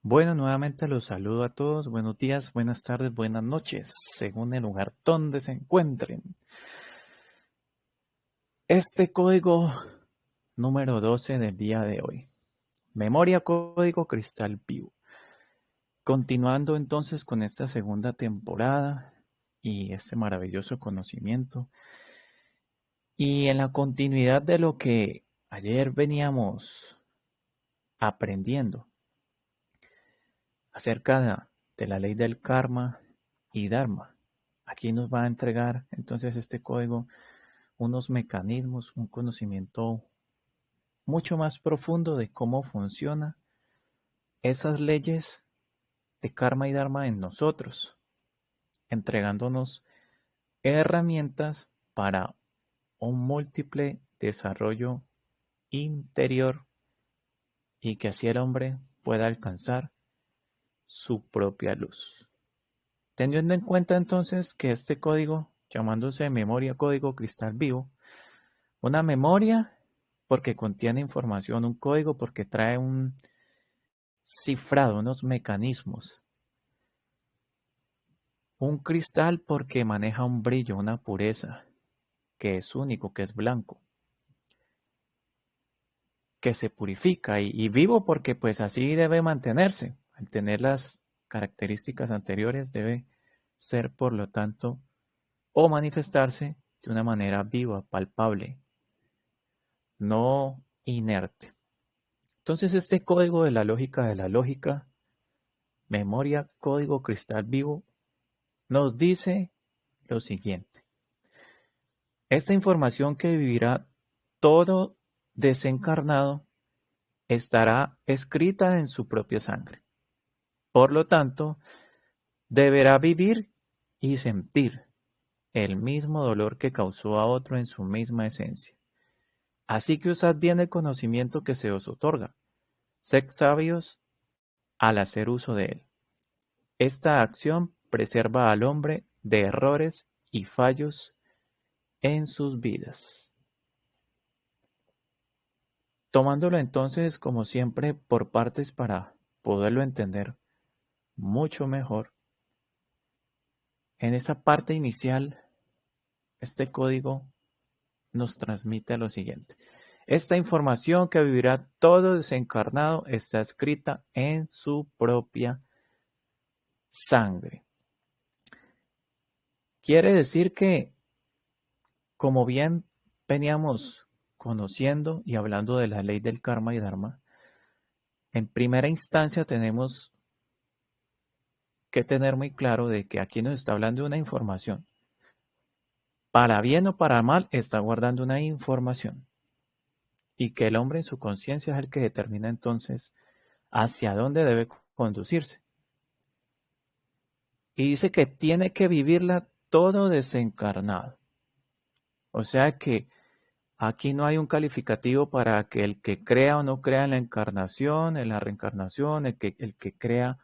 Bueno, nuevamente los saludo a todos. Buenos días, buenas tardes, buenas noches, según el lugar donde se encuentren. Este código número 12 del día de hoy. Memoria código cristal vivo. Continuando entonces con esta segunda temporada y este maravilloso conocimiento. Y en la continuidad de lo que ayer veníamos aprendiendo acerca de la ley del karma y dharma. Aquí nos va a entregar entonces este código unos mecanismos, un conocimiento mucho más profundo de cómo funciona esas leyes de karma y dharma en nosotros, entregándonos herramientas para un múltiple desarrollo interior y que así el hombre pueda alcanzar su propia luz. Teniendo en cuenta entonces que este código, llamándose memoria código cristal vivo, una memoria porque contiene información, un código porque trae un cifrado, unos mecanismos, un cristal porque maneja un brillo, una pureza, que es único, que es blanco, que se purifica y vivo porque pues así debe mantenerse. Al tener las características anteriores debe ser por lo tanto o manifestarse de una manera viva, palpable, no inerte. Entonces este código de la lógica, memoria, código cristal vivo, nos dice lo siguiente. Esta información que vivirá todo desencarnado estará escrita en su propia sangre. Por lo tanto, deberá vivir y sentir el mismo dolor que causó a otro en su misma esencia. Así que usad bien el conocimiento que se os otorga. Sed sabios al hacer uso de él. Esta acción preserva al hombre de errores y fallos en sus vidas. Tomándolo entonces, como siempre, por partes para poderlo entender mucho mejor, en esa parte inicial, este código nos transmite lo siguiente. Esta información que vivirá todo desencarnado está escrita en su propia sangre. Quiere decir que, como bien veníamos conociendo y hablando de la ley del karma y dharma, en primera instancia tenemos que tener muy claro de que aquí nos está hablando de una información. Para bien o para mal, está guardando una información. Y que el hombre en su conciencia es el que determina entonces hacia dónde debe conducirse. Y dice que tiene que vivirla todo desencarnado. O sea que aquí no hay un calificativo para que el que crea o no crea en la encarnación, en la reencarnación, el que crea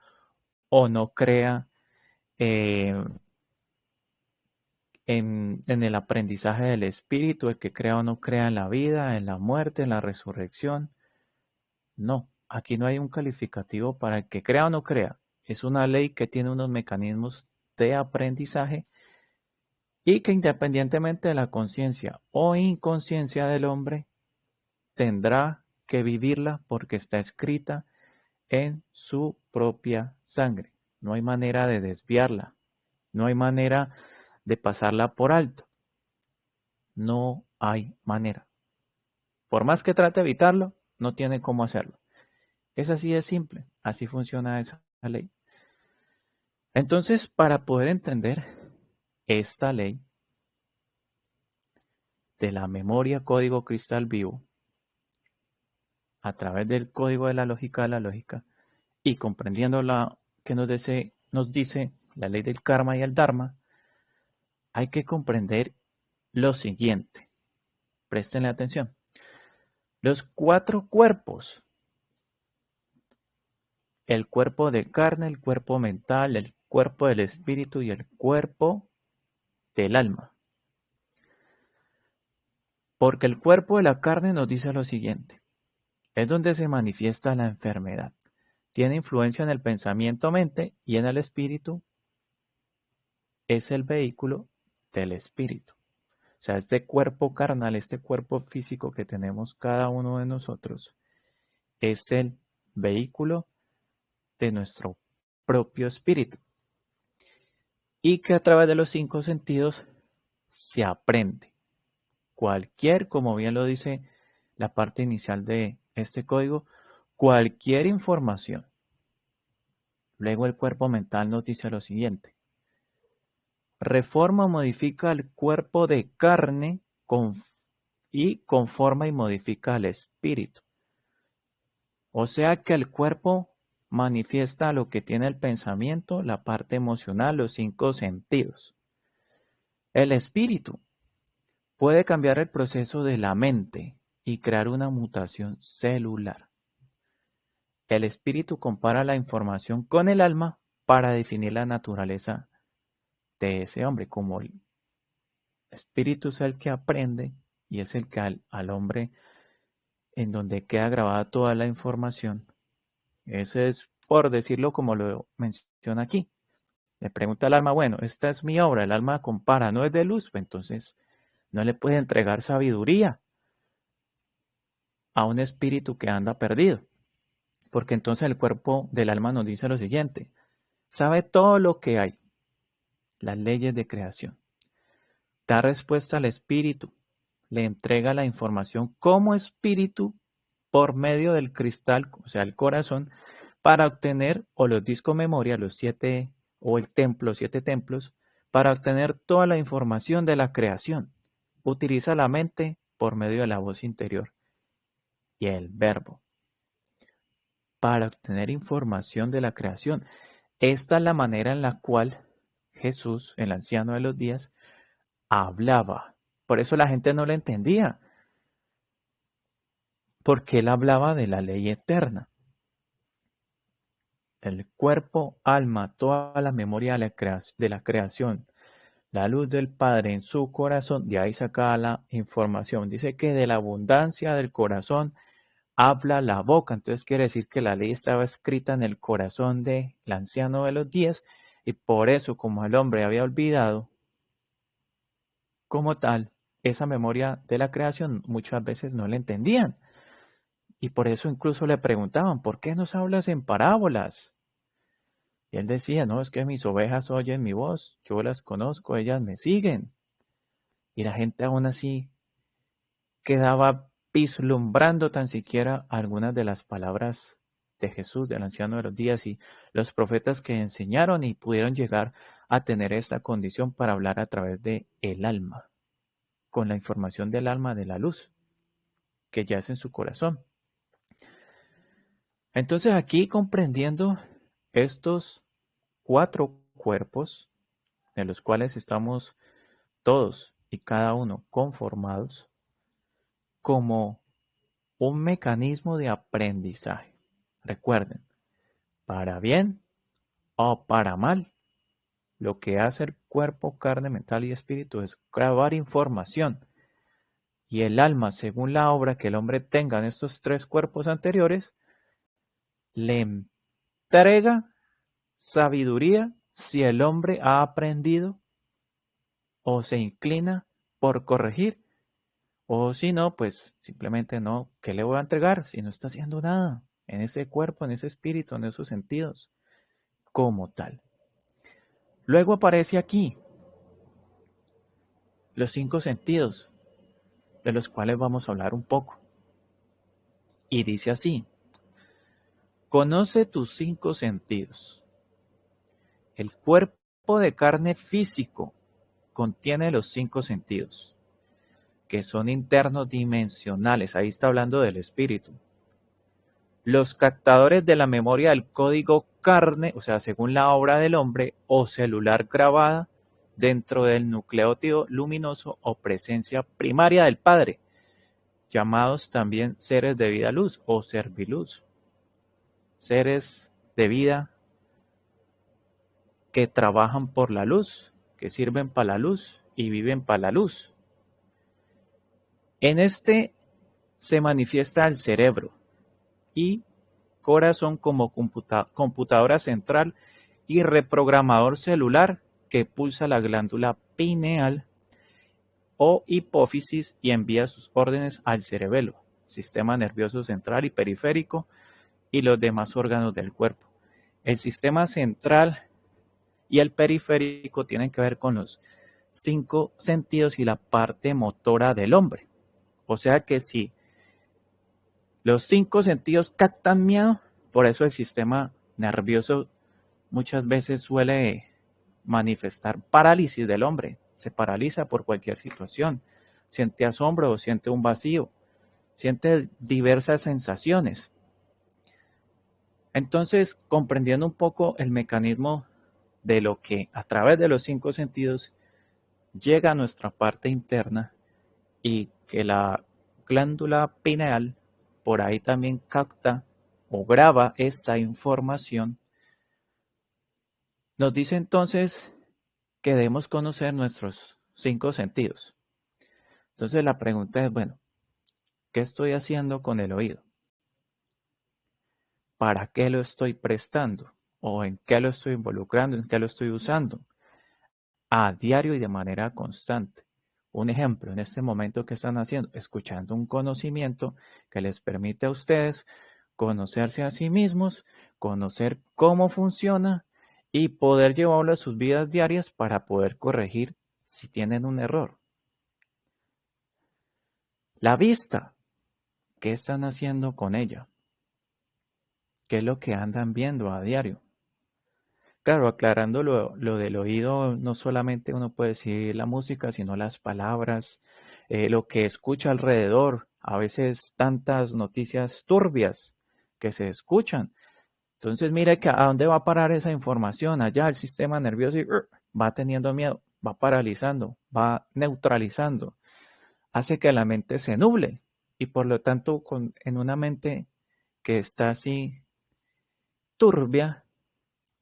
o no crea eh, en el aprendizaje del espíritu, el que crea o no crea en la vida, en la muerte, en la resurrección. No, aquí no hay un calificativo para el que crea o no crea. Es una ley que tiene unos mecanismos de aprendizaje y que independientemente de la conciencia o inconsciencia del hombre, tendrá que vivirla porque está escrita en su propia sangre. No hay manera de desviarla, no hay manera de pasarla por alto. No hay manera. Por más que trate de evitarlo, no tiene cómo hacerlo. Es así de simple, así funciona esa ley. Entonces, para poder entender esta ley de la memoria código cristal vivo, a través del código de la lógica, y comprendiendo la que nos dice la ley del karma y el dharma, hay que comprender lo siguiente. Préstenle atención. Los cuatro cuerpos, el cuerpo de carne, el cuerpo mental, el cuerpo del espíritu y el cuerpo del alma. Porque el cuerpo de la carne nos dice lo siguiente. Es donde se manifiesta la enfermedad. tiene influencia en el pensamiento-mente y en el espíritu, es el vehículo del espíritu. O sea, este cuerpo carnal, este cuerpo físico que tenemos cada uno de nosotros, es el vehículo de nuestro propio espíritu. Y que a través de los 5 sentidos se aprende. Como bien lo dice la parte inicial de este código, cualquier información. Luego el cuerpo mental nos dice lo siguiente: reforma o modifica el cuerpo de carne y conforma y modifica el espíritu. O sea que el cuerpo manifiesta lo que tiene el pensamiento, la parte emocional, los 5 sentidos. El espíritu puede cambiar el proceso de la mente y crear una mutación celular. El espíritu compara la información con el alma para definir la naturaleza de ese hombre. Como el espíritu es el que aprende y es el que al hombre en donde queda grabada toda la información. Ese es, por decirlo como lo menciona aquí. Le pregunta al alma, bueno, esta es mi obra, el alma compara, no es de luz, entonces no le puede entregar sabiduría a un espíritu que anda perdido. Porque entonces el cuerpo del alma nos dice lo siguiente: sabe todo lo que hay, las leyes de creación. Da respuesta al espíritu, le entrega la información como espíritu por medio del cristal, o sea, el corazón, para obtener, o los discos memoria, los 7, o el templo, 7 templos, para obtener toda la información de la creación. Utiliza la mente por medio de la voz interior y el verbo para obtener información de la creación. Esta es la manera en la cual Jesús, el anciano de los días, hablaba. Por eso la gente no le entendía, porque él hablaba de la ley eterna. El cuerpo, alma, toda la memoria de la creación, la luz del Padre en su corazón, de ahí saca la información. Dice que de la abundancia del corazón habla la boca. Entonces quiere decir que la ley estaba escrita en el corazón del anciano de los días, y por eso, como el hombre había olvidado como tal esa memoria de la creación, muchas veces no le entendían. Y por eso incluso le preguntaban, ¿por qué nos hablas en parábolas? Y él decía, no, es que mis ovejas oyen mi voz, yo las conozco, ellas me siguen. Y la gente aún así quedaba vislumbrando tan siquiera algunas de las palabras de Jesús, del anciano de los días, y los profetas que enseñaron y pudieron llegar a tener esta condición para hablar a través de el alma, con la información del alma de la luz que yace en su corazón. Entonces aquí, comprendiendo estos 4 cuerpos de los cuales estamos todos y cada uno conformados como un mecanismo de aprendizaje. Recuerden, para bien o para mal, lo que hace el cuerpo, carne, mental y espíritu es grabar información. Y el alma, según la obra que el hombre tenga en estos 3 cuerpos anteriores, le entrega sabiduría si el hombre ha aprendido o se inclina por corregir, o si no, pues simplemente no. ¿Qué le voy a entregar si no está haciendo nada en ese cuerpo, en ese espíritu, en esos sentidos como tal? Luego aparece aquí los 5 sentidos, de los cuales vamos a hablar un poco. Y dice así: conoce tus 5 sentidos. El cuerpo de carne físico contiene los 5 sentidos, que son internos dimensionales. Ahí está hablando del espíritu. Los captadores de la memoria del código carne, o sea, según la obra del hombre, o celular grabada dentro del nucleótido luminoso o presencia primaria del Padre, llamados también seres de vida luz o serviluz. Seres de vida que trabajan por la luz, que sirven para la luz y viven para la luz. En este se manifiesta el cerebro y corazón como computadora central y reprogramador celular que pulsa la glándula pineal o hipófisis y envía sus órdenes al cerebelo, sistema nervioso central y periférico y los demás órganos del cuerpo. El sistema central y el periférico tienen que ver con los 5 sentidos y la parte motora del hombre. O sea que si los 5 sentidos captan miedo, por eso el sistema nervioso muchas veces suele manifestar parálisis del hombre. Se paraliza por cualquier situación. Siente asombro o siente un vacío. Siente diversas sensaciones. Entonces, comprendiendo un poco el mecanismo de lo que a través de los 5 sentidos llega a nuestra parte interna y que la glándula pineal por ahí también capta o graba esa información, nos dice entonces que debemos conocer nuestros 5 sentidos. Entonces la pregunta es, bueno, ¿qué estoy haciendo con el oído? ¿Para qué lo estoy prestando? ¿O en qué lo estoy involucrando? ¿En qué lo estoy usando? A diario y de manera constante. Un ejemplo, en este momento que están haciendo, escuchando un conocimiento que les permite a ustedes conocerse a sí mismos, conocer cómo funciona y poder llevarlo a sus vidas diarias para poder corregir si tienen un error. La vista, ¿qué están haciendo con ella? ¿Qué es lo que andan viendo a diario? Claro, aclarando lo del oído, no solamente uno puede decir la música, sino las palabras, lo que escucha alrededor, a veces tantas noticias turbias que se escuchan. Entonces, mire que a dónde va a parar esa información. Allá el sistema nervioso va teniendo miedo, va paralizando, va neutralizando, hace que la mente se nuble y por lo tanto en una mente que está así turbia,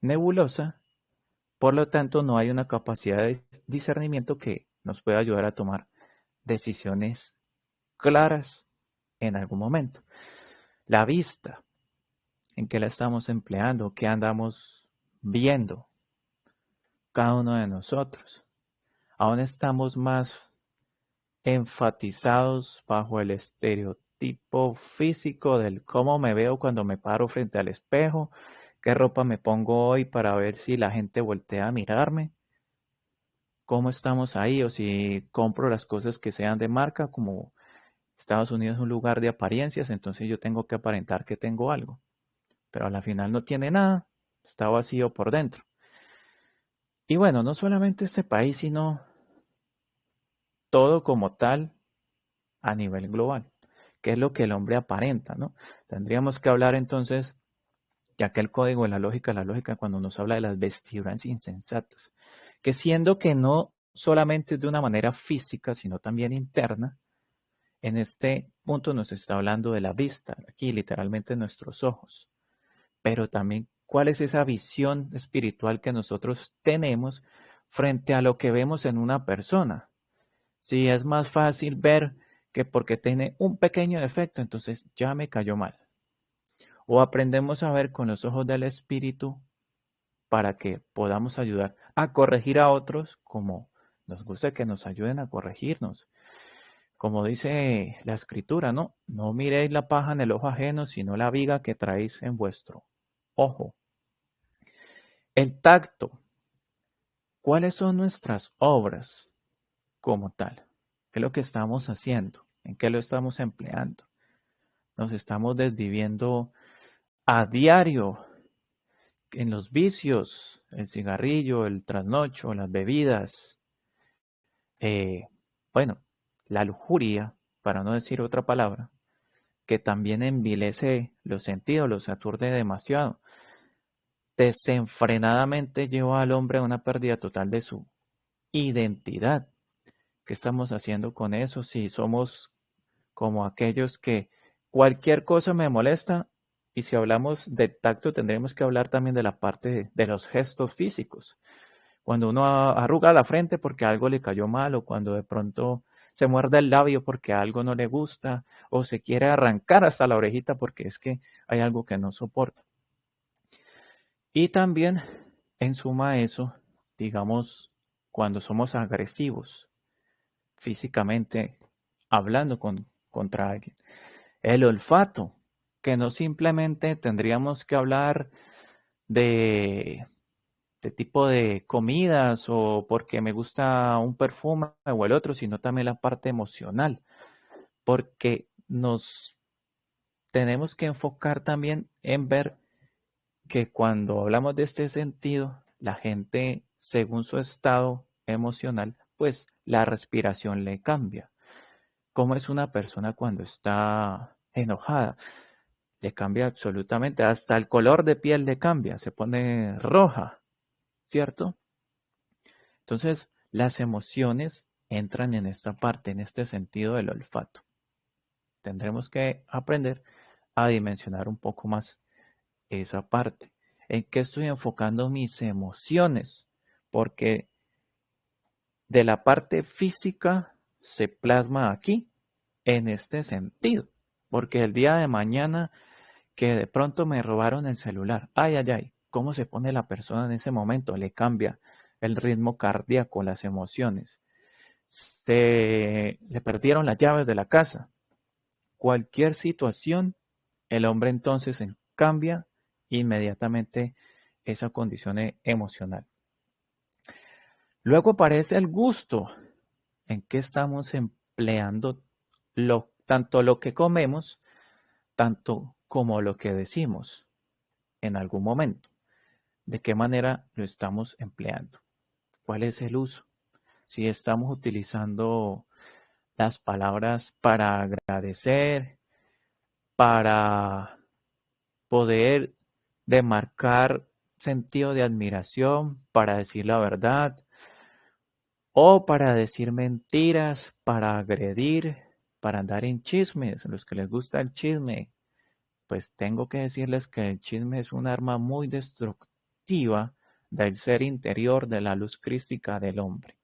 nebulosa, por lo tanto no hay una capacidad de discernimiento que nos pueda ayudar a tomar decisiones claras en algún momento. La vista, ¿en qué la estamos empleando? ¿Qué andamos viendo? Cada uno de nosotros. Aún estamos más enfatizados bajo el estereotipo físico del cómo me veo cuando me paro frente al espejo, qué ropa me pongo hoy para ver si la gente voltea a mirarme, cómo estamos ahí o si compro las cosas que sean de marca, como Estados Unidos es un lugar de apariencias, entonces yo tengo que aparentar que tengo algo, pero a la final no tiene nada, está vacío por dentro. Y bueno, no solamente este país, sino todo como tal a nivel global, que es lo que el hombre aparenta, ¿no? Tendríamos que hablar entonces, ya que el código de la lógica cuando nos habla de las vestiduras insensatas, que siendo que no solamente de una manera física, sino también interna, en este punto nos está hablando de la vista, aquí literalmente nuestros ojos, pero también cuál es esa visión espiritual que nosotros tenemos frente a lo que vemos en una persona. Si es más fácil ver que porque tiene un pequeño defecto, entonces ya me cayó mal. O aprendemos a ver con los ojos del espíritu para que podamos ayudar a corregir a otros como nos gusta que nos ayuden a corregirnos. Como dice la escritura, ¿no? No miréis la paja en el ojo ajeno, sino la viga que traéis en vuestro ojo. El tacto. ¿Cuáles son nuestras obras como tal? ¿Qué es lo que estamos haciendo? ¿En qué lo estamos empleando? Nos estamos desviviendo a diario en los vicios, el cigarrillo, el trasnocho, las bebidas, eh, bueno, la lujuria, para no decir otra palabra, que también envilece los sentidos, los aturde demasiado. Desenfrenadamente lleva al hombre a una pérdida total de su identidad. ¿Qué estamos haciendo con eso? Si somos como aquellos que cualquier cosa me molesta, y si hablamos de tacto tendremos que hablar también de la parte de los gestos físicos. Cuando uno arruga la frente porque algo le cayó mal o cuando de pronto se muerde el labio porque algo no le gusta o se quiere arrancar hasta la orejita porque es que hay algo que no soporta. Y también, en suma a eso, digamos, cuando somos agresivos físicamente, hablando contra alguien. El olfato, que no simplemente tendríamos que hablar de tipo de comidas o porque me gusta un perfume o el otro, sino también la parte emocional, porque nos tenemos que enfocar también en ver que cuando hablamos de este sentido, la gente, según su estado emocional, pues la respiración le cambia. ¿Cómo es una persona cuando está enojada? Le cambia absolutamente, hasta el color de piel le cambia, se pone roja, ¿cierto? Entonces, las emociones entran en esta parte, en este sentido del olfato. Tendremos que aprender a dimensionar un poco más esa parte. ¿En qué estoy enfocando mis emociones? Porque de la parte física se plasma aquí, en este sentido. Porque el día de mañana que de pronto me robaron el celular, ay, ay, ay, ¿cómo se pone la persona en ese momento? Le cambia el ritmo cardíaco, las emociones. Le perdieron las llaves de la casa. Cualquier situación, el hombre entonces cambia inmediatamente esa condición emocional. Luego aparece el gusto, en que estamos empleando tanto lo que comemos, tanto como lo que decimos en algún momento. ¿De qué manera lo estamos empleando? ¿Cuál es el uso? Si estamos utilizando las palabras para agradecer, para poder demarcar sentido de admiración, para decir la verdad, o para decir mentiras, para agredir, para andar en chismes. A los que les gusta el chisme, pues tengo que decirles que el chisme es un arma muy destructiva del ser interior de la luz crística del hombre.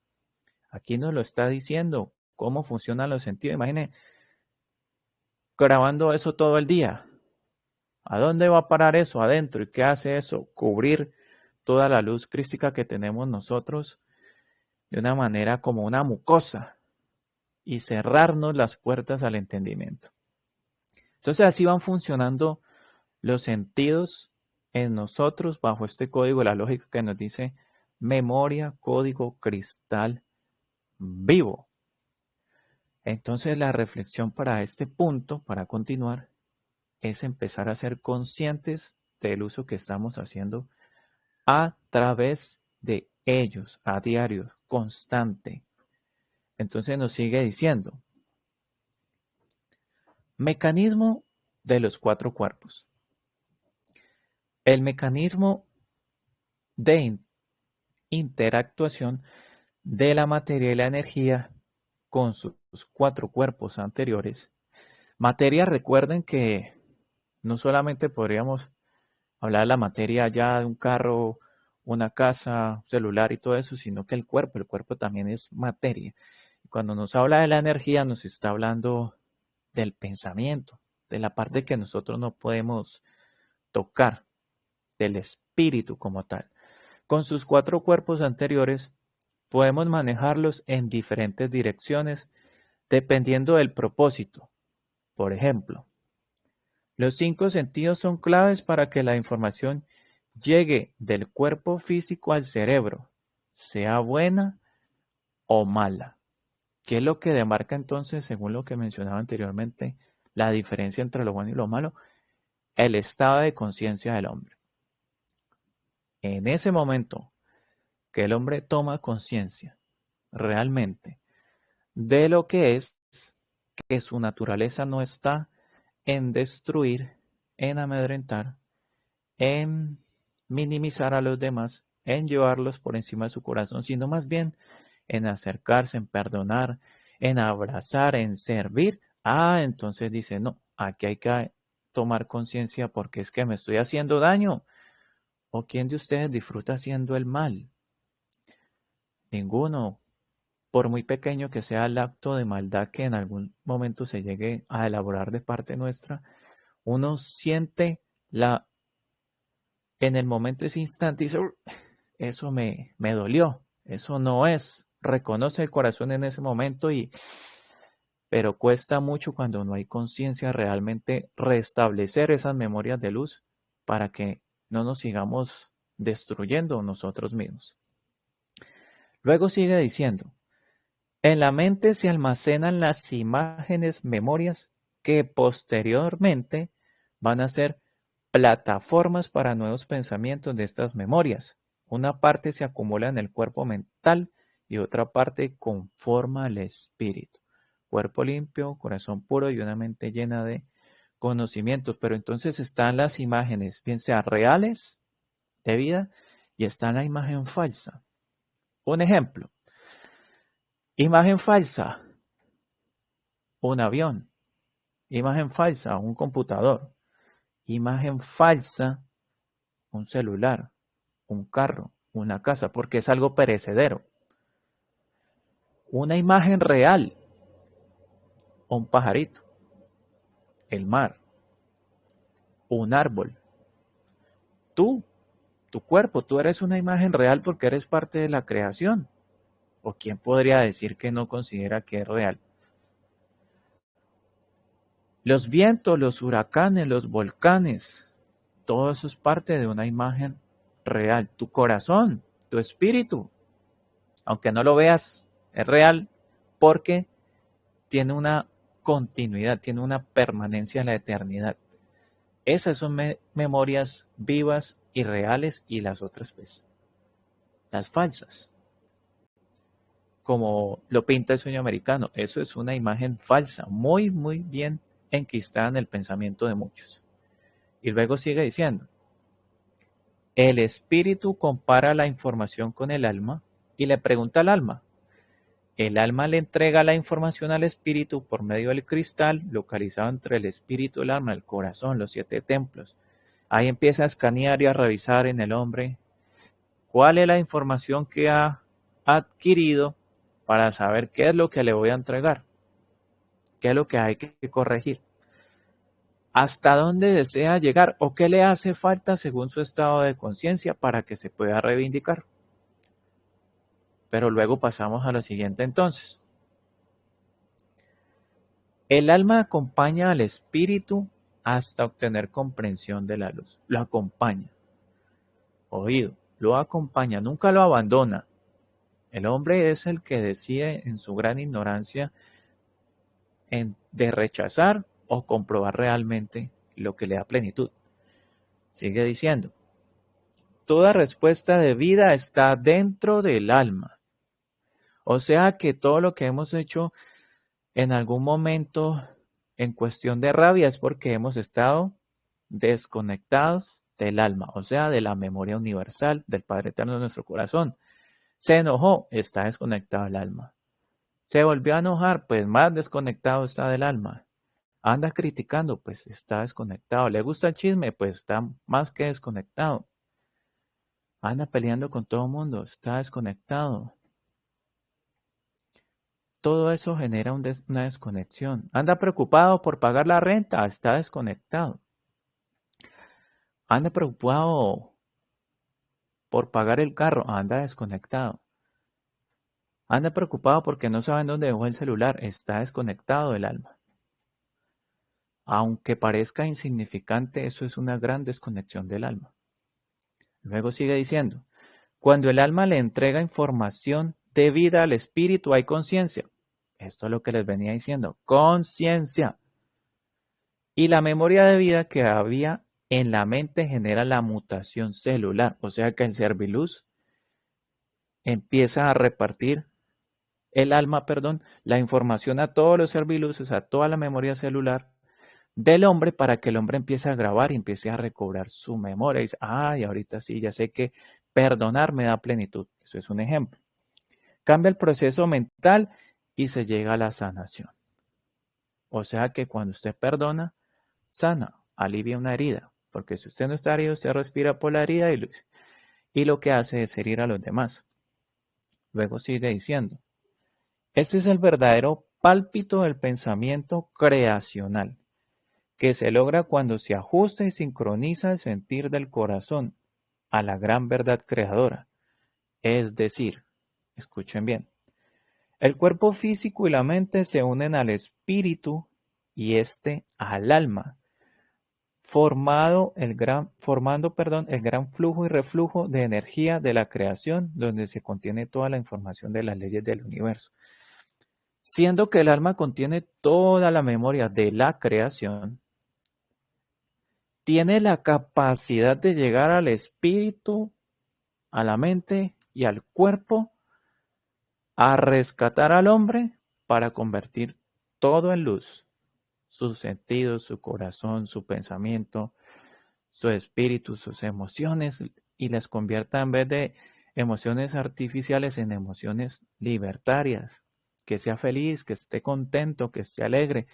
Aquí nos lo está diciendo cómo funcionan los sentidos. Imaginen grabando eso todo el día. ¿A dónde va a parar eso adentro? ¿Y qué hace eso? Cubrir toda la luz crística que tenemos nosotros de una manera como una mucosa y cerrarnos las puertas al entendimiento. Entonces así van funcionando los sentidos en nosotros bajo este código, la lógica que nos dice memoria, código cristal vivo. Entonces la reflexión para este punto, para continuar, es empezar a ser conscientes del uso que estamos haciendo a través de ellos, a diario, constante. Entonces nos sigue diciendo, mecanismo de los cuatro cuerpos. El mecanismo de interactuación de la materia y la energía con sus cuatro cuerpos anteriores. Materia, recuerden que no solamente podríamos hablar de la materia ya de un carro, una casa, un celular y todo eso, sino que el cuerpo también es materia. Cuando nos habla de la energía, nos está hablando del pensamiento, de la parte que nosotros no podemos tocar, del espíritu como tal. Con sus cuatro cuerpos anteriores, podemos manejarlos en diferentes direcciones dependiendo del propósito. Por ejemplo, los cinco sentidos son claves para que la información llegue del cuerpo físico al cerebro, sea buena o mala. ¿Qué es lo que demarca entonces, según lo que mencionaba anteriormente, la diferencia entre lo bueno y lo malo? El estado de conciencia del hombre. En ese momento que el hombre toma conciencia realmente de lo que es, que su naturaleza no está en destruir, en amedrentar, en minimizar a los demás, en llevarlos por encima de su corazón, sino más bien en acercarse, en perdonar, en abrazar, en servir. Entonces dice, no, aquí hay que tomar conciencia porque es que me estoy haciendo daño. ¿O quién de ustedes disfruta haciendo el mal? Ninguno. por muy pequeño que sea el acto de maldad que en algún momento se llegue a elaborar de parte nuestra, uno siente en el momento, ese instante, dice: eso me dolió, eso no es. Reconoce el corazón en ese momento, pero cuesta mucho cuando no hay conciencia realmente restablecer esas memorias de luz para que no nos sigamos destruyendo nosotros mismos. Luego sigue diciendo: en la mente se almacenan las imágenes, memorias que posteriormente van a ser plataformas para nuevos pensamientos de estas memorias. Una parte se acumula en el cuerpo mental y otra parte conforma al espíritu. Cuerpo limpio, corazón puro y una mente llena de conocimientos. Pero entonces están las imágenes, bien sean reales de vida, y está la imagen falsa. Un ejemplo: imagen falsa, un avión. Imagen falsa, un computador. Imagen falsa, un celular, un carro, una casa, porque es algo perecedero. Una imagen real, un pajarito, el mar, un árbol. Tú, tu cuerpo, tú eres una imagen real porque eres parte de la creación. ¿O quién podría decir que no considera que es real? Los vientos, los huracanes, los volcanes, todo eso es parte de una imagen real. Tu corazón, tu espíritu, aunque no lo veas, es real porque tiene una continuidad, tiene una permanencia en la eternidad. Esas son memorias vivas y reales, y las otras, pues, las falsas. Como lo pinta el sueño americano, eso es una imagen falsa, muy, muy bien enquistada en el pensamiento de muchos. Y luego sigue diciendo: el espíritu compara la información con el alma y le pregunta al alma. El alma le entrega la información al espíritu por medio del cristal localizado entre el espíritu, el alma, el corazón, los 7 templos. Ahí empieza a escanear y a revisar en el hombre cuál es la información que ha adquirido para saber qué es lo que le voy a entregar, qué es lo que hay que corregir, hasta dónde desea llegar o qué le hace falta según su estado de conciencia para que se pueda reivindicar. Pero luego pasamos a la siguiente entonces. El alma acompaña al espíritu hasta obtener comprensión de la luz. Lo acompaña. Oído, lo acompaña, nunca lo abandona. El hombre es el que decide en su gran ignorancia de rechazar o comprobar realmente lo que le da plenitud. Sigue diciendo: toda respuesta de vida está dentro del alma. O sea que todo lo que hemos hecho en algún momento en cuestión de rabia es porque hemos estado desconectados del alma, o sea, de la memoria universal del Padre Eterno de nuestro corazón. Se enojó, está desconectado del alma. Se volvió a enojar, pues más desconectado está del alma. Anda criticando, pues está desconectado. Le gusta el chisme, pues está más que desconectado. Anda peleando con todo el mundo, está desconectado. Todo eso genera una desconexión. Anda preocupado por pagar la renta, está desconectado. Anda preocupado por pagar el carro, anda desconectado. Anda preocupado porque no saben dónde dejó el celular, está desconectado del alma. Aunque parezca insignificante, eso es una gran desconexión del alma. Luego sigue diciendo: cuando el alma le entrega información de vida al espíritu, hay conciencia. Esto es lo que les venía diciendo, conciencia. Y la memoria de vida que había en la mente genera la mutación celular, o sea que el serviluz empieza a repartir la información a todos los serviluces, a toda la memoria celular del hombre, para que el hombre empiece a grabar y empiece a recobrar su memoria. Y dice: ay, ahorita sí, ya sé que perdonar me da plenitud. Eso es un ejemplo. Cambia el proceso mental y se llega a la sanación. O sea que cuando usted perdona, sana, alivia una herida. Porque si usted no está herido, usted respira por la herida y lo que hace es herir a los demás. Luego sigue diciendo: Este es el verdadero pálpito del pensamiento creacional, que se logra cuando se ajusta y sincroniza el sentir del corazón a la gran verdad creadora. Es decir, escuchen bien, el cuerpo físico y la mente se unen al espíritu y éste al alma, formando el gran flujo y reflujo de energía de la creación, donde se contiene toda la información de las leyes del universo. Siendo que el alma contiene toda la memoria de la creación, tiene la capacidad de llegar al espíritu, a la mente y al cuerpo a rescatar al hombre para convertir todo en luz, sus sentidos, su corazón, su pensamiento, su espíritu, sus emociones, y las convierta en vez de emociones artificiales en emociones libertarias, que sea feliz, que esté contento, que esté alegre,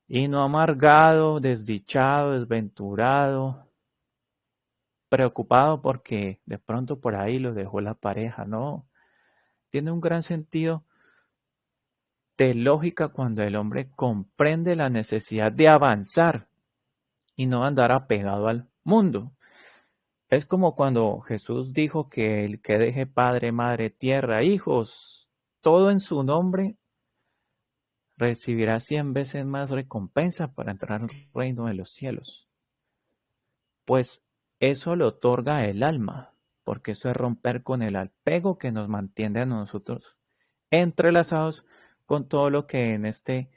y no amargado, desdichado, desventurado, preocupado porque de pronto por ahí lo dejó la pareja. No, tiene un gran sentido de lógica cuando el hombre comprende la necesidad de avanzar y no andar apegado al mundo. Es como cuando Jesús dijo que el que deje padre, madre, tierra, hijos, todo en su nombre, recibirá 100 veces más recompensa para entrar al reino de los cielos. Pues eso lo otorga el alma, porque eso es romper con el apego que nos mantiene a nosotros entrelazados con todo lo que en este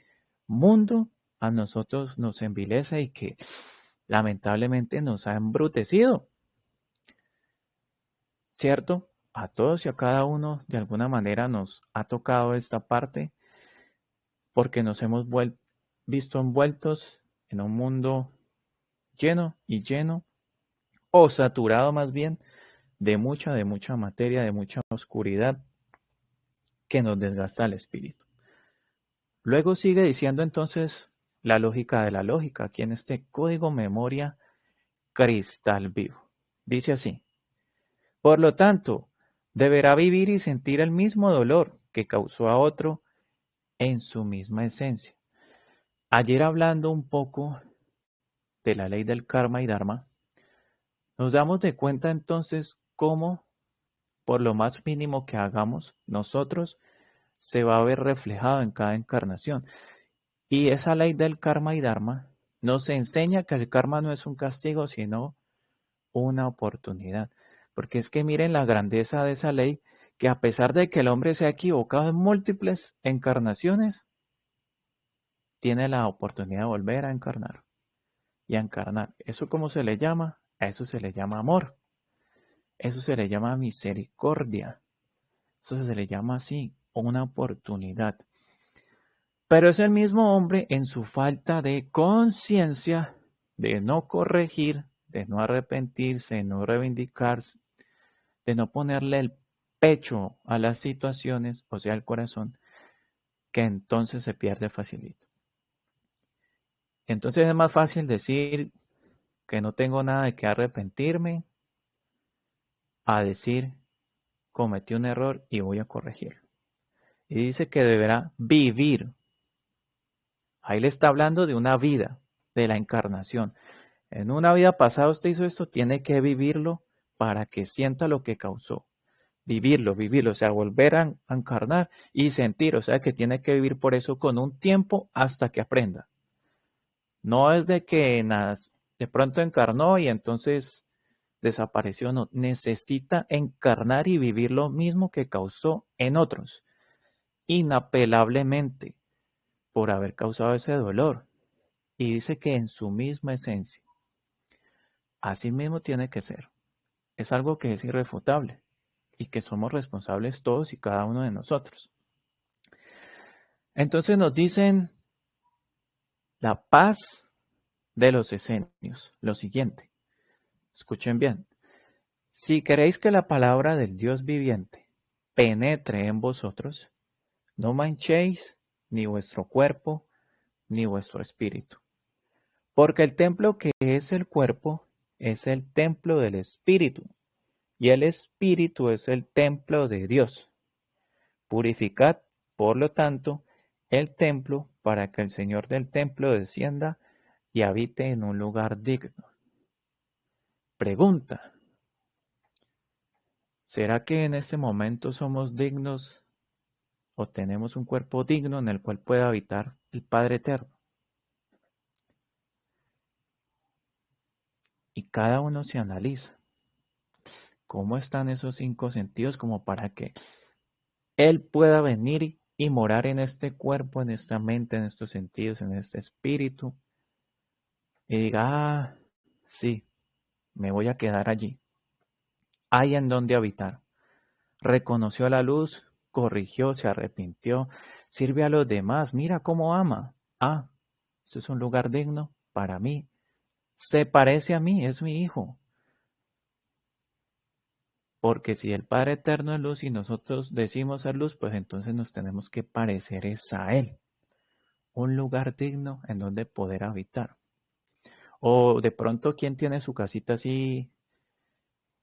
mundo a nosotros nos envilece y que lamentablemente nos ha embrutecido, ¿cierto? A todos y a cada uno de alguna manera nos ha tocado esta parte porque nos hemos visto envueltos en un mundo lleno o saturado más bien de mucha materia, de mucha oscuridad que nos desgasta el espíritu. Luego sigue diciendo entonces la lógica de la lógica, aquí en este código memoria cristal vivo. Dice así: por lo tanto, deberá vivir y sentir el mismo dolor que causó a otro en su misma esencia. Ayer, hablando un poco de la ley del karma y dharma, nos damos de cuenta entonces cómo, por lo más mínimo que hagamos, nosotros se va a ver reflejado en cada encarnación. Y esa ley del karma y dharma nos enseña que el karma no es un castigo, sino una oportunidad. Porque es que miren la grandeza de esa ley, que a pesar de que el hombre se ha equivocado en múltiples encarnaciones, tiene la oportunidad de volver a encarnar y a encarnar. ¿Eso cómo se le llama? A eso se le llama amor. Eso se le llama misericordia. Eso se le llama así, una oportunidad. Pero es el mismo hombre en su falta de conciencia, de no corregir, de no arrepentirse, de no reivindicarse, de no ponerle el pecho a las situaciones, o sea, el corazón, que entonces se pierde facilito. Entonces es más fácil decir que no tengo nada de qué arrepentirme, a decir cometí un error y voy a corregirlo. Y dice que deberá vivir. Ahí le está hablando de una vida, de la encarnación. En una vida pasada usted hizo esto, tiene que vivirlo para que sienta lo que causó. Vivirlo, o sea, volver a encarnar y sentir, o sea, que tiene que vivir por eso con un tiempo hasta que aprenda. No es de que de pronto encarnó y entonces desapareció, no. Necesita encarnar y vivir lo mismo que causó en otros, inapelablemente, por haber causado ese dolor. Y dice que en su misma esencia. Así mismo tiene que ser. Es algo que es irrefutable y que somos responsables todos y cada uno de nosotros. Entonces nos dicen la paz de los esenios. Lo siguiente, escuchen bien. Si queréis que la palabra del Dios viviente penetre en vosotros, no manchéis ni vuestro cuerpo ni vuestro espíritu. Porque el templo que es el cuerpo es el templo del espíritu, y el espíritu es el templo de Dios. Purificad Por lo tanto, el templo, para que el Señor del templo descienda y habite en un lugar digno. Pregunta: ¿será que en este momento somos dignos o tenemos un cuerpo digno en el cual pueda habitar el Padre Eterno? Y cada uno se analiza cómo están esos 5 sentidos como para que Él pueda venir y morar en este cuerpo, en esta mente, en estos sentidos, en este espíritu, y diga: sí, me voy a quedar allí. Hay en donde habitar. Reconoció la luz, corrigió, se arrepintió, sirve a los demás, mira cómo ama. Este es un lugar digno para mí. Se parece a mí, es mi hijo. Porque si el Padre Eterno es luz y nosotros decimos ser luz, pues entonces nos tenemos que parecer a Él. Un lugar digno en donde poder habitar. O de pronto, ¿quién tiene su casita así,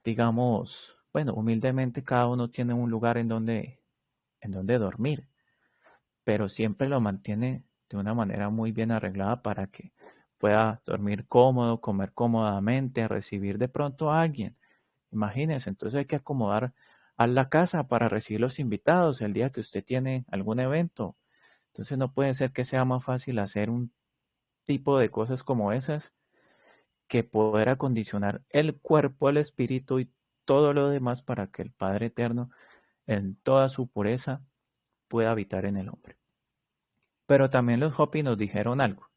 digamos, bueno, humildemente cada uno tiene un lugar en donde dormir, pero siempre lo mantiene de una manera muy bien arreglada para que pueda dormir cómodo, comer cómodamente, recibir de pronto a alguien? Imagínense, entonces hay que acomodar a la casa para recibir los invitados el día que usted tiene algún evento. Entonces no puede ser que sea más fácil hacer un tipo de cosas como esas que poder acondicionar el cuerpo, el espíritu y todo lo demás para que el Padre Eterno en toda su pureza pueda habitar en el hombre. Pero también los Hopi nos dijeron algo.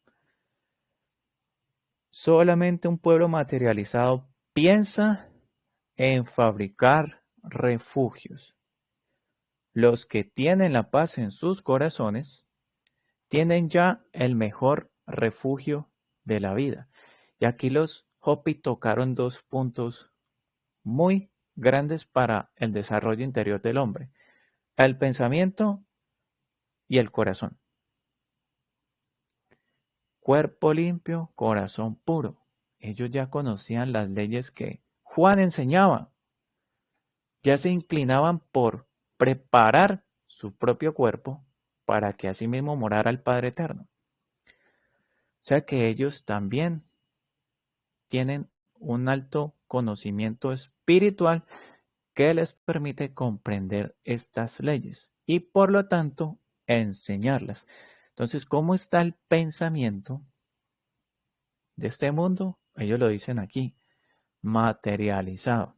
Solamente un pueblo materializado piensa en fabricar refugios. Los que tienen la paz en sus corazones tienen ya el mejor refugio de la vida. Y aquí los Hopi tocaron 2 puntos muy grandes para el desarrollo interior del hombre: el pensamiento y el corazón. Cuerpo limpio, corazón puro. Ellos ya conocían las leyes que Juan enseñaba. Ya se inclinaban por preparar su propio cuerpo para que asimismo morara el Padre Eterno. O sea que ellos también tienen un alto conocimiento espiritual que les permite comprender estas leyes y por lo tanto enseñarlas. Entonces, ¿cómo está el pensamiento de este mundo? Ellos lo dicen aquí: materializado.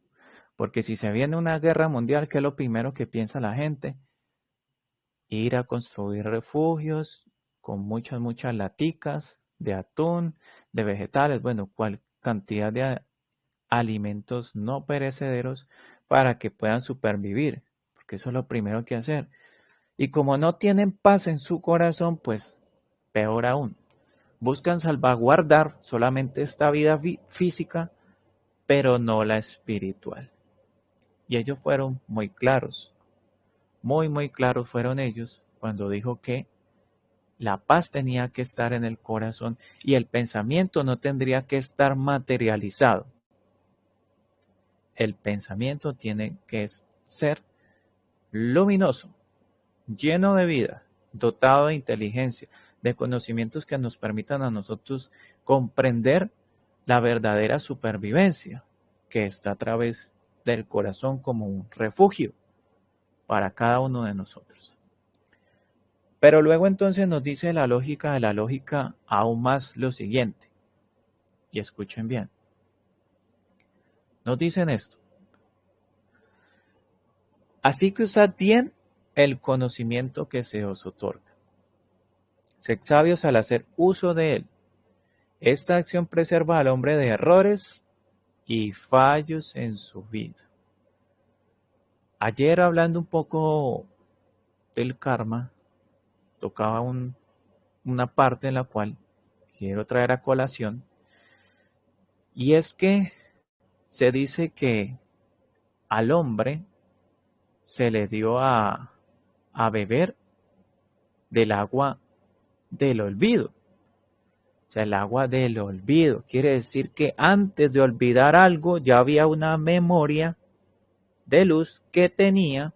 Porque si se viene una guerra mundial, ¿qué es lo primero que piensa la gente? Ir a construir refugios con muchas laticas de atún, de vegetales, bueno, cual cantidad de alimentos no perecederos para que puedan supervivir, porque eso es lo primero que hacer. Y como no tienen paz en su corazón, pues peor aún, buscan salvaguardar solamente esta vida física, pero no la espiritual. Y ellos fueron muy claros, muy claros fueron ellos cuando dijo que la paz tenía que estar en el corazón y el pensamiento no tendría que estar materializado. El pensamiento tiene que ser luminoso, lleno de vida, dotado de inteligencia, de conocimientos que nos permitan a nosotros comprender la verdadera supervivencia que está a través del corazón como un refugio para cada uno de nosotros. Pero luego entonces nos dice la lógica de la lógica aún más lo siguiente, y escuchen bien. Nos dicen esto: así que usad bien el conocimiento que se os otorga. Sed sabios al hacer uso de él. Esta acción preserva al hombre de errores y fallos en su vida. Ayer, hablando un poco del karma, tocaba una parte en la cual quiero traer a colación, y es que se dice que al hombre se le dio a beber del agua del olvido. O sea, el agua del olvido. Quiere decir que antes de olvidar algo ya había una memoria de luz que tenía,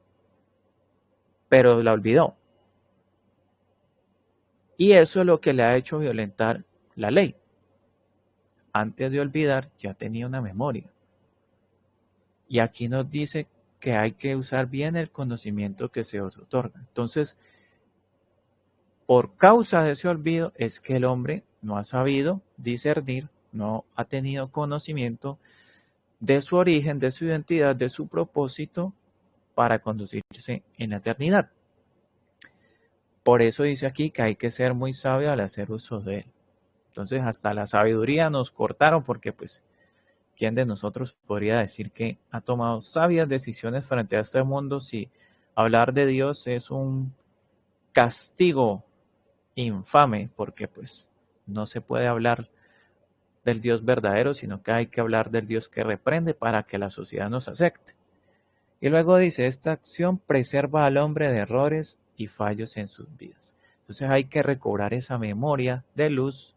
pero la olvidó. Y eso es lo que le ha hecho violentar la ley. Antes de olvidar, ya tenía una memoria. Y aquí nos dice que hay que usar bien el conocimiento que se os otorga. Entonces, por causa de ese olvido es que el hombre no ha sabido discernir, no ha tenido conocimiento de su origen, de su identidad, de su propósito para conducirse en la eternidad. Por eso dice aquí que hay que ser muy sabio al hacer uso de él. Entonces, hasta la sabiduría nos cortaron porque, pues, ¿quién de nosotros podría decir que ha tomado sabias decisiones frente a este mundo si hablar de Dios es un castigo infame? Porque, pues, no se puede hablar del Dios verdadero, sino que hay que hablar del Dios que reprende para que la sociedad nos acepte. Y luego dice, esta acción preserva al hombre de errores y fallos en sus vidas. Entonces hay que recobrar esa memoria de luz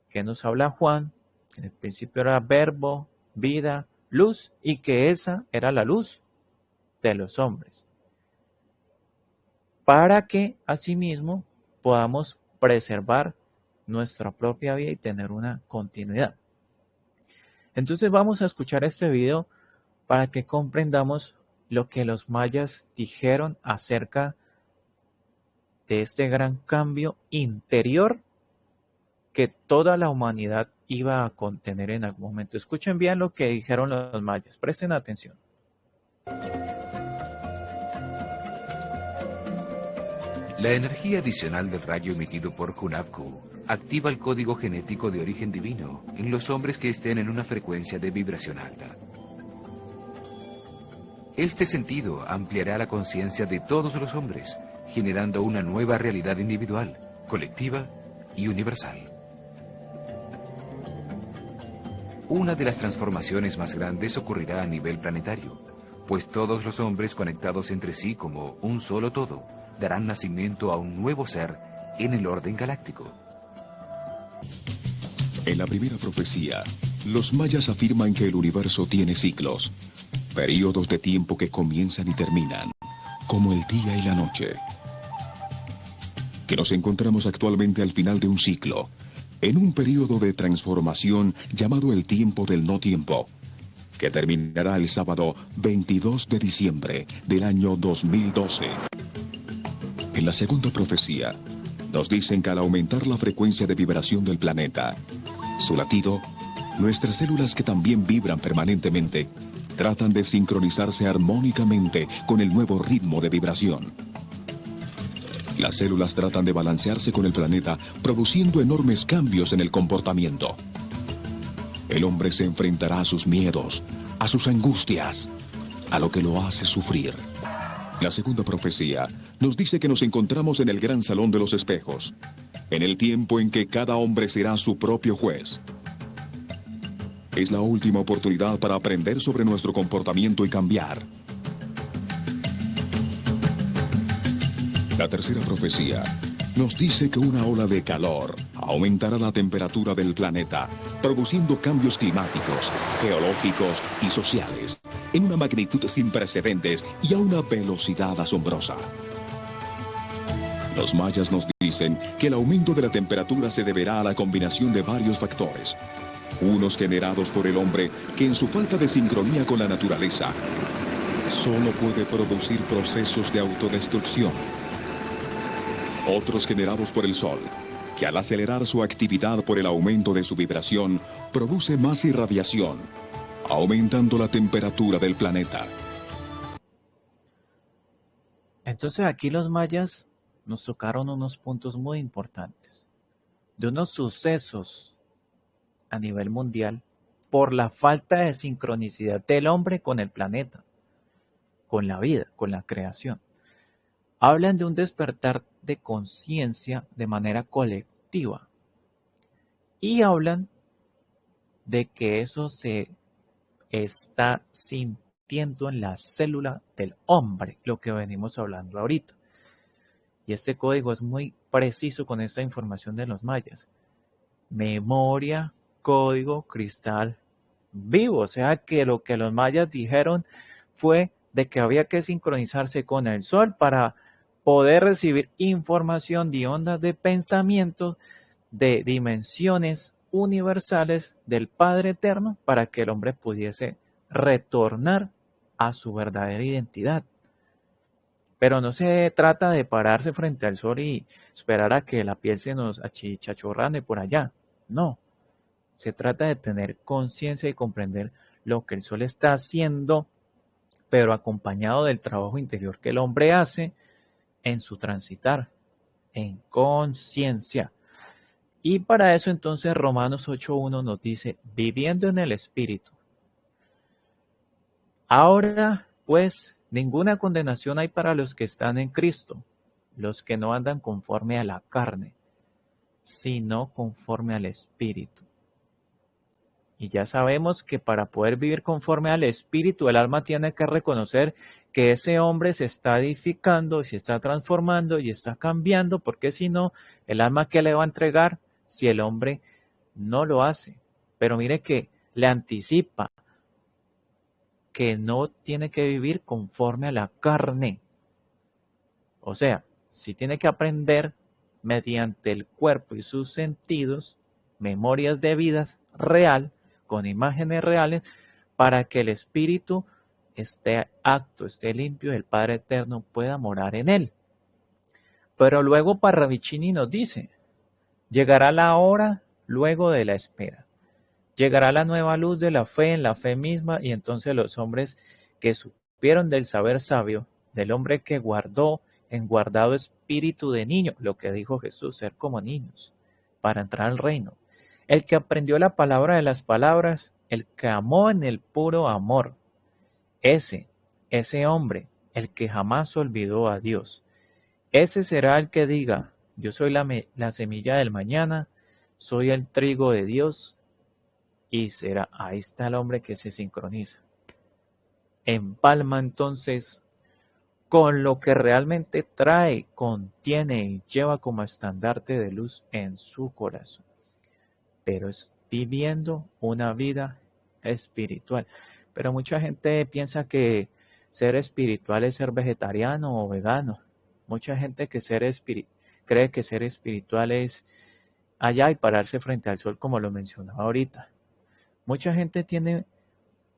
que nos habla Juan, que en el principio era verbo, vida, luz, y que esa era la luz de los hombres, para que asimismo podamos preservar nuestra propia vida y tener una continuidad. Entonces vamos a escuchar este video para que comprendamos lo que los mayas dijeron acerca de este gran cambio interior que toda la humanidad iba a contener en algún momento. Escuchen bien lo que dijeron los mayas, presten atención. La energía adicional del rayo emitido por Hunabku activa el código genético de origen divino en los hombres que estén en una frecuencia de vibración alta. Este sentido ampliará la conciencia de todos los hombres, generando una nueva realidad individual, colectiva y universal. Una de las transformaciones más grandes ocurrirá a nivel planetario, pues todos los hombres conectados entre sí como un solo todo darán nacimiento a un nuevo ser en el orden galáctico. En la primera profecía, los mayas afirman que el universo tiene ciclos, períodos de tiempo que comienzan y terminan, como el día y la noche. Que nos encontramos actualmente al final de un ciclo, en un período de transformación llamado el tiempo del no tiempo, que terminará el sábado 22 de diciembre del año 2012. En la segunda profecía, nos dicen que al aumentar la frecuencia de vibración del planeta, su latido, nuestras células que también vibran permanentemente, tratan de sincronizarse armónicamente con el nuevo ritmo de vibración. Las células tratan de balancearse con el planeta, produciendo enormes cambios en el comportamiento. El hombre se enfrentará a sus miedos, a sus angustias, a lo que lo hace sufrir. La segunda profecía nos dice que nos encontramos en el gran salón de los espejos, en el tiempo en que cada hombre será su propio juez. Es la última oportunidad para aprender sobre nuestro comportamiento y cambiar. La tercera profecía nos dice que una ola de calor aumentará la temperatura del planeta, produciendo cambios climáticos, geológicos y sociales, en una magnitud sin precedentes y a una velocidad asombrosa. Los mayas nos dicen que el aumento de la temperatura se deberá a la combinación de varios factores, unos generados por el hombre que en su falta de sincronía con la naturaleza solo puede producir procesos de autodestrucción. Otros generados por el Sol, que al acelerar su actividad por el aumento de su vibración, produce más irradiación, aumentando la temperatura del planeta. Entonces aquí los mayas nos tocaron unos puntos muy importantes, de unos sucesos a nivel mundial por la falta de sincronicidad del hombre con el planeta, con la vida, con la creación. Hablan de un despertar de conciencia de manera colectiva y hablan de que eso se está sintiendo en la célula del hombre, lo que venimos hablando ahorita. Y este código es muy preciso con esta información de los mayas. Memoria, código, cristal, vivo. O sea que lo que los mayas dijeron fue de que había que sincronizarse con el sol para poder recibir información de ondas de pensamiento de dimensiones universales del Padre Eterno para que el hombre pudiese retornar a su verdadera identidad. Pero no se trata de pararse frente al sol y esperar a que la piel se nos achichachorrane por allá. No, se trata de tener conciencia y comprender lo que el sol está haciendo, pero acompañado del trabajo interior que el hombre hace en su transitar, en conciencia. Y para eso entonces Romanos 8.1 nos dice, viviendo en el Espíritu. Ahora, pues, ninguna condenación hay para los que están en Cristo, los que no andan conforme a la carne, sino conforme al Espíritu. Y ya sabemos que para poder vivir conforme al Espíritu, el alma tiene que reconocer que ese hombre se está edificando, se está transformando y está cambiando, porque si no, el alma ¿qué le va a entregar si el hombre no lo hace? Pero mire que le anticipa que no tiene que vivir conforme a la carne. O sea, sí tiene que aprender mediante el cuerpo y sus sentidos, memorias de vida real, con imágenes reales, para que el espíritu esté acto, esté limpio y el Padre Eterno pueda morar en él. Pero luego Parravicini nos dice, llegará la hora luego de la espera. Llegará la nueva luz de la fe en la fe misma y entonces los hombres que supieron del saber sabio, del hombre que guardó en guardado espíritu de niño, lo que dijo Jesús, ser como niños, para entrar al reino. El que aprendió la palabra de las palabras, el que amó en el puro amor, ese hombre, el que jamás olvidó a Dios, ese será el que diga, yo soy la semilla del mañana, soy el trigo de Dios, y será, ahí está el hombre que se sincroniza. Empalma entonces con lo que realmente trae, contiene y lleva como estandarte de luz en su corazón. Pero es viviendo una vida espiritual. Pero mucha gente piensa que ser espiritual es ser vegetariano o vegano. Mucha gente que cree que ser espiritual es allá y pararse frente al sol, como lo mencionaba ahorita. Mucha gente tiene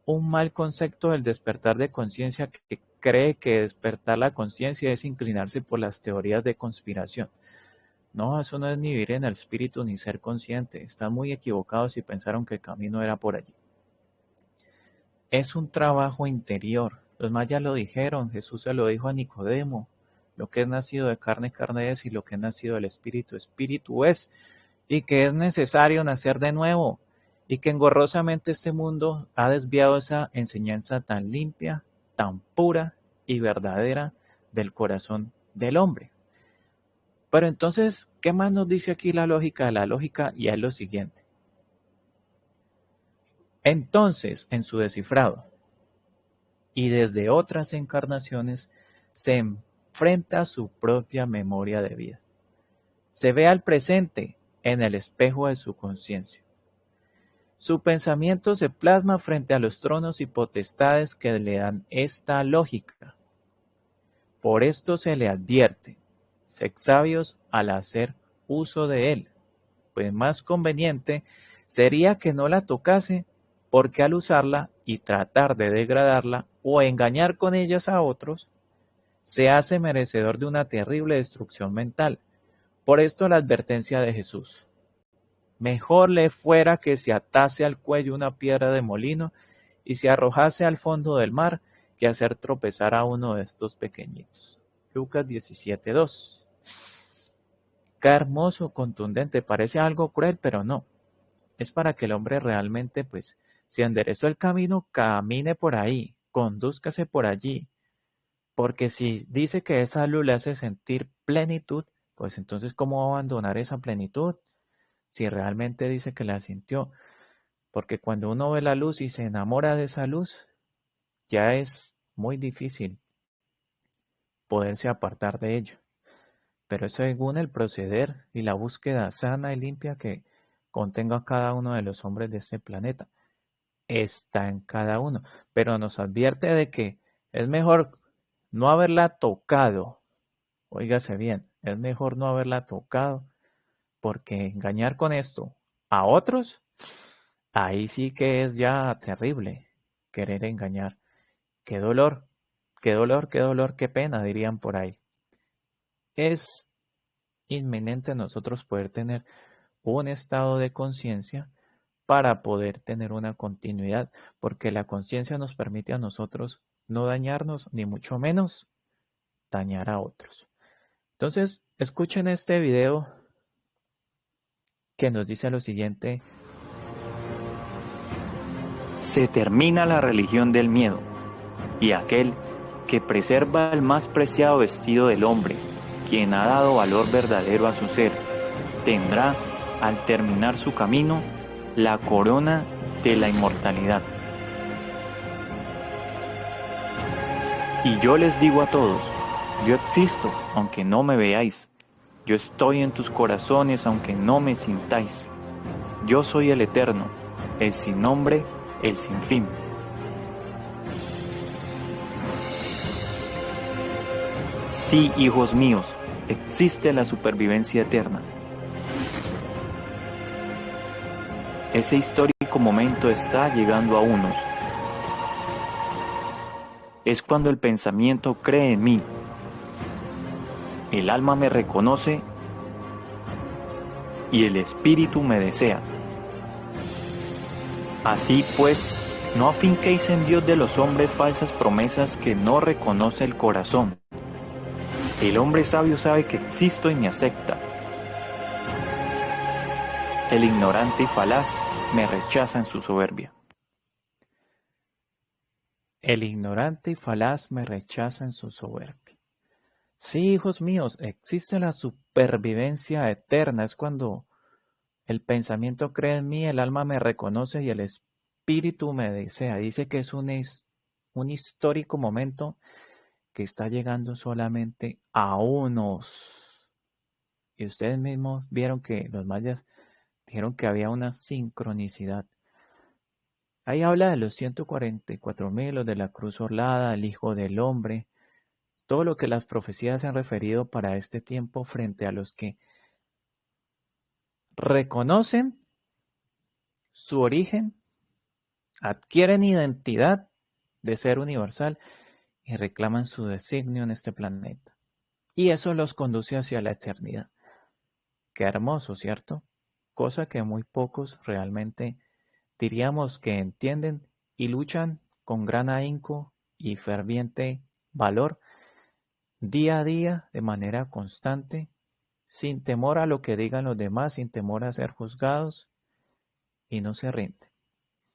un mal concepto del despertar de conciencia, que cree que despertar la conciencia es inclinarse por las teorías de conspiración. No, eso no es ni vivir en el espíritu ni ser consciente. Están muy equivocados si pensaron que el camino era por allí. Es un trabajo interior. Los mayas lo dijeron, Jesús se lo dijo a Nicodemo. Lo que es nacido de carne, carne es, y lo que es nacido del espíritu, espíritu es. Y que es necesario nacer de nuevo. Y que engorrosamente este mundo ha desviado esa enseñanza tan limpia, tan pura y verdadera del corazón del hombre. Pero entonces, ¿qué más nos dice aquí la lógica? La lógica y es lo siguiente. Entonces, en su descifrado y desde otras encarnaciones, se enfrenta a su propia memoria de vida. Se ve al presente en el espejo de su conciencia. Su pensamiento se plasma frente a los tronos y potestades que le dan esta lógica. Por esto se le advierte, sed sabios al hacer uso de él, pues más conveniente sería que no la tocase, porque al usarla y tratar de degradarla o engañar con ellas a otros, se hace merecedor de una terrible destrucción mental. Por esto la advertencia de Jesús. Mejor le fuera que se atase al cuello una piedra de molino y se arrojase al fondo del mar, que hacer tropezar a uno de estos pequeñitos. Lucas 17:2. Qué hermoso, contundente, parece algo cruel, pero no. Es para que el hombre realmente, pues, si enderezó el camino, camine por ahí, condúzcase por allí. Porque si dice que esa luz le hace sentir plenitud, pues entonces, ¿cómo va a abandonar esa plenitud? Si realmente dice que la sintió. Porque cuando uno ve la luz y se enamora de esa luz, ya es muy difícil poderse apartar de ella. Pero eso según el proceder y la búsqueda sana y limpia que contenga cada uno de los hombres de este planeta. Está en cada uno. Pero nos advierte de que es mejor no haberla tocado óigase bien, es mejor no haberla tocado, porque engañar con esto a otros, ahí sí que es ya terrible querer engañar. Qué dolor, qué dolor, qué dolor, qué pena, dirían por ahí. Es inminente nosotros poder tener un estado de conciencia para poder tener una continuidad, porque la conciencia nos permite a nosotros no dañarnos, ni mucho menos dañar a otros. Entonces, escuchen este video que nos dice lo siguiente. Se termina la religión del miedo, y aquel que preserva el más preciado vestido del hombre, quien ha dado valor verdadero a su ser, tendrá, al terminar su camino, la corona de la inmortalidad. Y yo les digo a todos, yo existo, aunque no me veáis. Yo estoy en tus corazones, aunque no me sintáis. Yo soy el eterno, el sin nombre, el sin fin. Sí, hijos míos, existe la supervivencia eterna. Ese histórico momento está llegando a unos. Es cuando el pensamiento cree en mí. El alma me reconoce y el espíritu me desea. Así pues, no afinquéis en Dios de los hombres falsas promesas que no reconoce el corazón. El hombre sabio sabe que existo y me acepta. El ignorante y falaz me rechaza en su soberbia. El ignorante y falaz me rechaza en su soberbia. Sí, hijos míos, existe la supervivencia eterna. Es cuando el pensamiento cree en mí, el alma me reconoce y el espíritu me desea. Dice que es un histórico momento que está llegando solamente a unos. Y ustedes mismos vieron que los mayas dijeron que había una sincronicidad. Ahí habla de los 144.000, los de la cruz orlada, el Hijo del Hombre, todo lo que las profecías se han referido para este tiempo frente a los que reconocen su origen, adquieren identidad de ser universal y reclaman su designio en este planeta. Y eso los conduce hacia la eternidad. Qué hermoso, ¿cierto? Cosa que muy pocos realmente diríamos que entienden y luchan con gran ahínco y ferviente valor día a día de manera constante, sin temor a lo que digan los demás, sin temor a ser juzgados, y no se rinden.